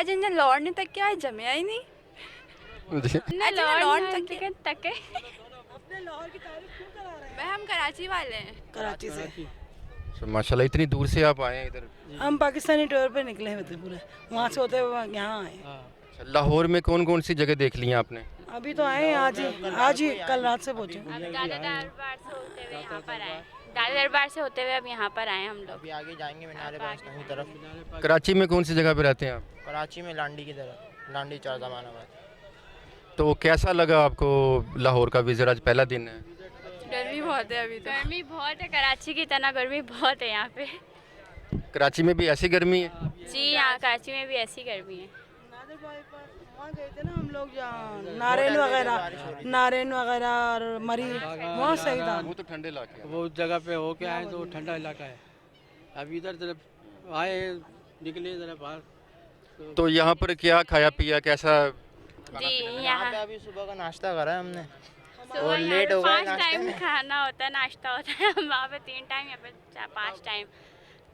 अजय ने लौटने तक क्या है, जमया ही नहीं। लौट तक है। अपने लाहौर की तारीफ क्यों करा रहे हैं? भाई हम कराची वाले हैं। कराची से। तो माशाल्लाह इतनी दूर से आप आए हैं इधर। हम पाकिस्तानी टूर पे निकले हुए थे पूरे, वहाँ से होते हुए यहाँ आए। अच्छा, लाहौर में कौन कौन सी जगह देख ली हैं आपने? अभी तो आए हैं आज ही कल रात से पहुँचे। दादा दरबार से होते हुए यहाँ पर आए। दादा दरबार से होते हुए अब यहाँ पर आए हम लोग। अभी आगे जाएंगे मीनार बादशाह की तरफ। कराची में कौन सी जगह पे रहते हैं आप? कराची में लांडी की तरफ, लांडी चार जमानाबाद। तो कैसा लगा आपको लाहौर का विजिट? आज पहला दिन है। गर्मी बहुत है अभी तो। गर्मी बहुत है, कराची की तरह गर्मी बहुत है यहाँ पे। कराची में भी ऐसी गर्मी है? जी यहाँ कराची में भी ऐसी गर्मी है। वहाँ गए थे ना हम लोग, जहाँ नारेन वगैरह और मरी, वहाँ सही था। वो तो ठंडे इलाके हैं। वो उस जगह पे होके आए तो ठंडा इलाका है। अभी इधर तरफ आए, निकले जरा बाहर। तो यहाँ पर क्या खाया पिया, कैसा? जी यहाँ यहाँ पे अभी सुबह का नाश्ता करा है हमने। सुबह यहाँ लेट पे हो गए 5 टाइम नाश्ते में। खाना होता है, नाश्ता होता है। वहाँ पे 3 टाइम, यहाँ पे 5 टाइम। तो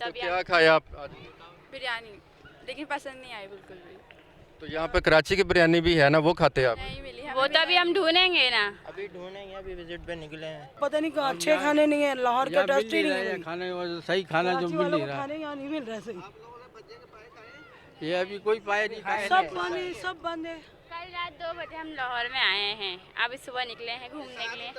तब क्या खाया आप आज? बिरयानी, लेकिन पसंद नहीं आई बिल्कुल भी। तो यहाँ पे कराची की बिरयानी भी है ना, वो खाते हैं आप? नहीं मिली हमें। वो तो अभी हम ढूंढेंगे ना। अभी ढूंढेंगे, अभी विजिट पे निकले हैं। पता नहीं क्यों अच्छे खाने नहीं है, लाहौर का टेस्ट ही नहीं है। खाने वो सही खाना जो कराची मिल वालों नहीं को रहा। खाने यहाँ नहीं मिल रहा सही। ये अभी कोई पाए नहीं खाए। सब बंद है। कल रात 2 बजे हम लाहौर में आए हैं, अभी सुबह निकले हैं घूमने के लिए।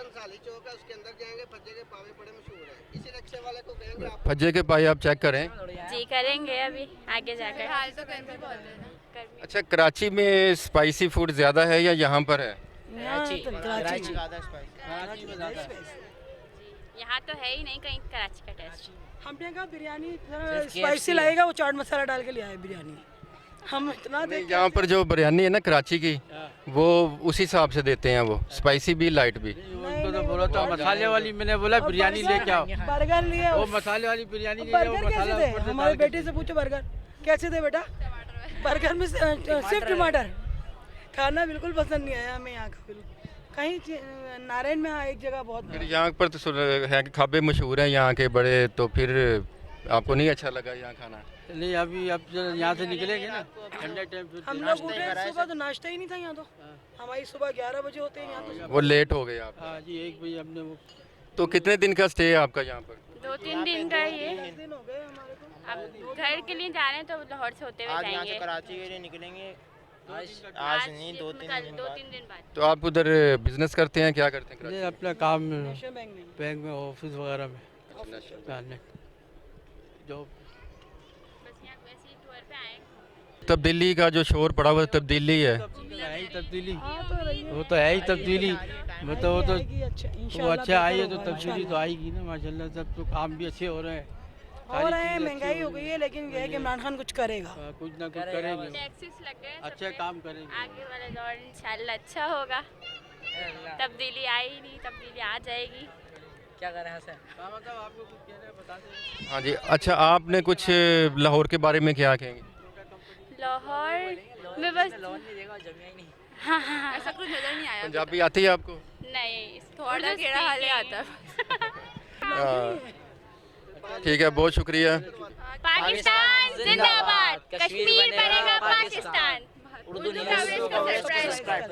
फज्जे के पाए आप चेक करें। जी करेंगे अभी आगे जाकर। हाल तो गर्मी बहुत है ना। गर्मी अच्छा, कराची में स्पाइसी फूड ज़्यादा है या यहाँ पर है? यहाँ तो कराची ज़्यादा स्पाइसी। यहाँ तो है ही नहीं कहीं कराची का टेस्ट। हमने कहा बिरयानी स्पाइसी लगेगा, वो चाट मसाला डाल के ले आए बिरयानी। हम इतना नहीं, यहाँ पर जो बिरयानी है ना कराची की, वो उसी हिसाब से देते हैं, वो स्पाइसी भी लाइट भी। उनको तो बोला था मसाले वाली, मैंने बोला बिरयानी लेके आओ। बर्गर लिए, वो मसाले वाली बिरयानी नहीं है, वो बर्गर कैसे मसाला थे? ऊपर से हमारे डाल के- बेटे से पूछो बर्गर कैसे थे बेटा। बर्गर में सिर्फ टमाटर। खाना बिल्कुल पसंद नहीं आया हमें यहाँ का बिल्कुल। कहीं नारायण में एक जगह बहुत फिर यहाँ पर तो है कि खाबे मशहूर हैं यहाँ के बड़े, तो फिर आपको नहीं अच्छा लगा यहाँ खाना? नहीं, अभी अब यहाँ से निकलेंगे ना ठंडे टाइम पे। हम लोग उठे सुबह तो नाश्ता ही नहीं था यहाँ तो। हमारी सुबह 11 बजे होते हैं यहाँ तो। वो लेट हो गए आप? हाँ जी, 1 बजे हमने वो। तो कितने दिन का स्टे है आपका यहाँ पर? 2-3 दिन का ये। 10 दिन हो गए हमारे को। अब घर के लिए जा रहे हैं तो लाहौर से होते हुए आज यहाँ से जाएंगे। कराची के लिए निकलेंगे। आज नहीं, 2-3 दिन बाद। 2-3 दिन बाद। तो आप उधर बिजनेस करते हैं, क्या करते हैं कराची ये अपना काम में, नेशनल बैंक में। बैंक में, ऑफिस वगैरह में जाने जो। बस यहाँ वैसे ही टूर पे आए। तब्दीली का जो शोर पड़ा हुआ तब्दीली है? है ही तब्दीली, तो रही है। वो तो है ही तब्दीली। मतलब वो तो आएगी, अच्छा वो इंशाल्लाह अच्छा आई है तो बेहतर होगा, तब्दीली तो आएगी ना माशाल्लाह। सब तो काम भी अच्छे हो रहे हैं, हो रहे हैं। महंगाई हो गई है, लेकिन ये है कि इमरान खान कुछ करेगा। कुछ ना कुछ करेंगे, टैक्सेस लग गए सब अच्छे पे। काम करेंगे। आगे वाला दौर इंशाल्लाह अच्छा होगा। तब्दीली आई नहीं, तब्दीली आ जाएगी। मतलब आपको कुछ कहना है बता दें। हाँ जी। अच्छा, आपने कुछ लाहौर के बारे में क्या कहेंगे? लाहौर में बस हाँ हाँ ऐसा कुछ नजर नहीं आया। पंजाबी आती है आपको? नहीं, थोड़ा केड़ा हाल आता। ठीक है, बहुत शुक्रिया। पाकिस्तान जिंदाबाद, कश्मीर बनेगा पाकिस्तान। उर्दू कवरेज का सरप्राइज। सब्सक्राइब